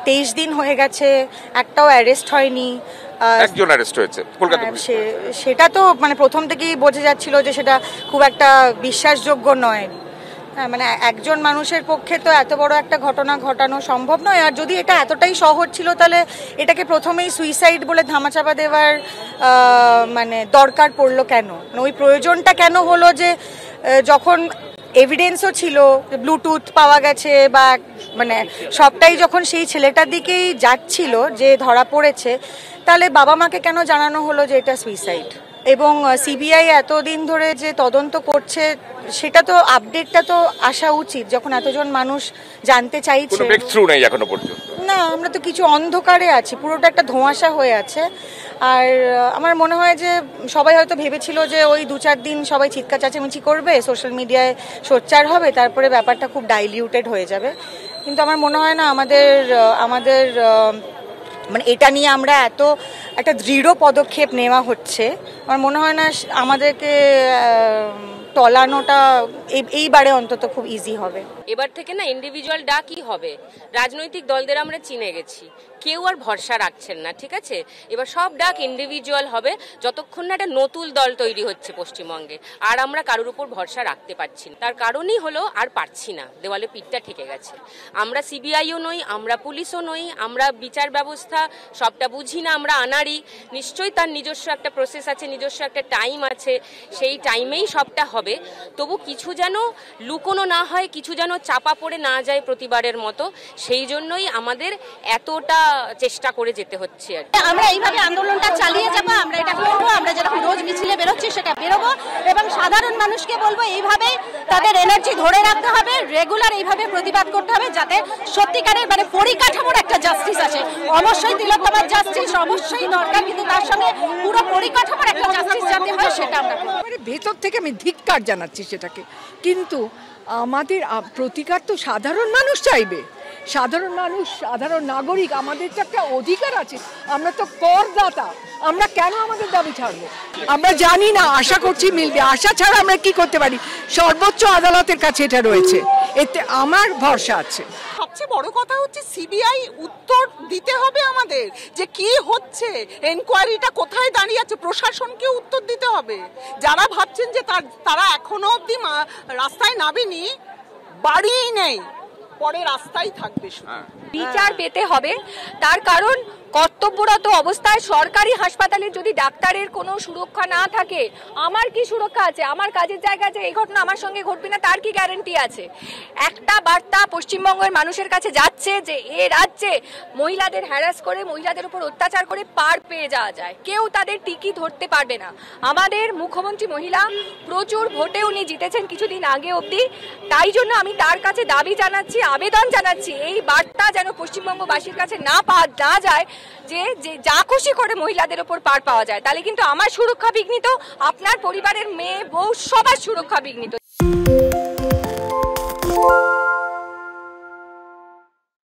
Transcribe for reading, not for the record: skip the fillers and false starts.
23 দিন হয়ে গেছে, একটাও অ্যারেস্ট হয়নি। একজন অ্যারেস্ট হয়েছে কলকাতা। সেটা তো মানে প্রথম থেকেই বোঝা যাচ্ছিল যে সেটা খুব একটা বিশ্বাসযোগ্য নয়। মানে একজন মানুষের পক্ষে তো এত বড় একটা ঘটনা ঘটানো সম্ভব নয়। আর যদি এটা এতটাই সহজ ছিল তাহলে এটাকে প্রথমেই সুইসাইড বলে ধামাচাপা দেওয়ার মানে দরকার পড়লো কেন? ওই প্রয়োজনটা কেন হলো যে যখন এভিডেন্সও ছিল, ব্লুটুথ পাওয়া গেছে বা মানে সবটাই যখন সেই ছেলেটার দিকেই যাচ্ছিল যে ধরা পড়েছে, তাহলে বাবা মাকে কেন জানানো হলো যে এটা সুইসাইড? এবং সিবিআই এতদিন ধরে যে তদন্ত করছে সেটা তো আপডেটটা তো আসা উচিত যখন এতজন মানুষ জানতে চাইছে। কোনো ব্রেক থ্রু নেই এখনো পর্যন্ত। না, আমরা তো কিছু অন্ধকারে আছি, পুরোটা একটা ধোঁয়াশা হয়ে আছে। আর আমার মনে হয় যে সবাই হয়তো ভেবেছিল যে ওই 2-4 দিন সবাই চিৎকার চেঁচামেচি করবে, সোশ্যাল মিডিয়ায় সোচ্চার হবে, তারপরে ব্যাপারটা খুব ডাইলিউটেড হয়ে যাবে। কিন্তু আমার মনে হয় না আমাদের মানে এটা নিয়ে আমরা এত একটা দৃঢ় পদক্ষেপ নেওয়া হচ্ছে, আমার মনে হয় না আমাদেরকে টলানোটা এইবারে অন্তত খুব ইজি হবে। এবার থেকে না ইন্ডিভিজুয়াল ডাকই হবে। রাজনৈতিক দলদের আমরা চিনে গেছি, কেউ আর ভরসা রাখছেন না, ঠিক আছে? এবার সব ডাক ইন্ডিভিজুয়াল হবে যতক্ষণ না একটা নতুন দল তৈরি হচ্ছে পশ্চিমবঙ্গে। আর আমরা কারোর উপর ভরসা রাখতে পারছি না, তার কারণই হলো আর পারছি না, দেওয়ালে পিঠটা ঠেকে গেছে। আমরা সিবিআইও নই, আমরা পুলিশও নই, আমরা বিচার ব্যবস্থা সবটা বুঝি না, আমরা আনারি। নিশ্চয়ই তার নিজস্ব একটা প্রসেস আছে, নিজস্ব একটা টাইম আছে, সেই টাইমেই সবটা হবে। তবু কিছু যেন লুকোনো না হয়, কিছু যেন চাপা পড়ে না যায় প্রতিবারের মতো, সেই জন্যই আমাদের এতটা চেষ্টা করে যেতে হচ্ছে। আর আমরা এইভাবে আন্দোলনটা চালিয়ে যাব, আমরা এটা করবো, আমরা যেরকম রোজ মিছিলে বেরোচ্ছি সেটা বেরোবো এবং সাধারণ মানুষকে বলবো এইভাবে তাদের এনার্জি ধরে রাখতে হবে, রেগুলার এইভাবে প্রতিবাদ করতে হবে যাতে সত্যিকারের মানে পরিকাঠামোর একটা জাস্টিস আছে। অবশ্যই তিলোত্তমার জাস্টিস অবশ্যই দরকার, কিন্তু তার সঙ্গে পুরো পরিকাঠামোর একটা জাস্টিস যাতে হয় সেটা আমরা ভেতর থেকে আমি ধিক্কার জানাচ্ছি সেটাকে। কিন্তু আমাদের প্রতিকার তো সাধারণ মানুষ চাইবে, সাধারণ মানুষ, সাধারণ নাগরিক, আমাদের তো একটা অধিকার আছে, আমরা তো করদাতা, আমরা কেন আমাদের দাবি ছাড়বো? আমরা জানি না, আশা করছি মিলবে, আশা ছাড়া আমরা কি করতে পারি? সর্বোচ্চ আদালতের কাছে এটা রয়েছে, এতে আমার ভরসা আছে। সবচেয়ে বড় কথা হচ্ছে সিবিআই উত্তর দিতে হবে আমাদের যে কি হচ্ছে, এনকোয়ারিটা কোথায় দাঁড়িয়ে আছে, প্রশাসনকে উত্তর দিতে হবে। যারা ভাবছেন যে তারা এখনো অবধি রাস্তায় নামেনি, বাড়িই নেই, পরে রাস্তায় থাকবে। বিচার পেতে হবে, তার কারণ কর্তব্যরত অবস্থায় সরকারি হাসপাতালে যদি ডাক্তারের কোনো সুরক্ষা না থাকে, আমার কি সুরক্ষা আছে? আমার কাজের জায়গায় যে এই ঘটনা আমার সঙ্গে ঘটবে না তার কি গ্যারান্টি আছে? একটা বার্তা পশ্চিমবঙ্গের মানুষের কাছে যাচ্ছে যে এ রাজ্যে মহিলাদের হ্যারাস করে, মহিলাদের উপর অত্যাচার করে পার পেয়ে যাওয়া যায়, কেউ তাদের টিকি ধরতে পারবে না। আমাদের মুখ্যমন্ত্রী মহিলা প্রচুর ভোটে উনি জিতেছেন কিছুদিন আগে অবধি, তাই জন্য আমি তার কাছে দাবি জানাচ্ছি, আবেদন জানাচ্ছি, এই বার্তা যেন পশ্চিমবঙ্গবাসীর কাছে না যায় যে যা খুশি করে মহিলাদের উপর পার পাওয়া যায়, তাহলে কিন্তু আমার সুরক্ষা বিঘ্নিত, আপনার পরিবারের মেয়ে বউ সবার সুরক্ষা বিঘ্নিত।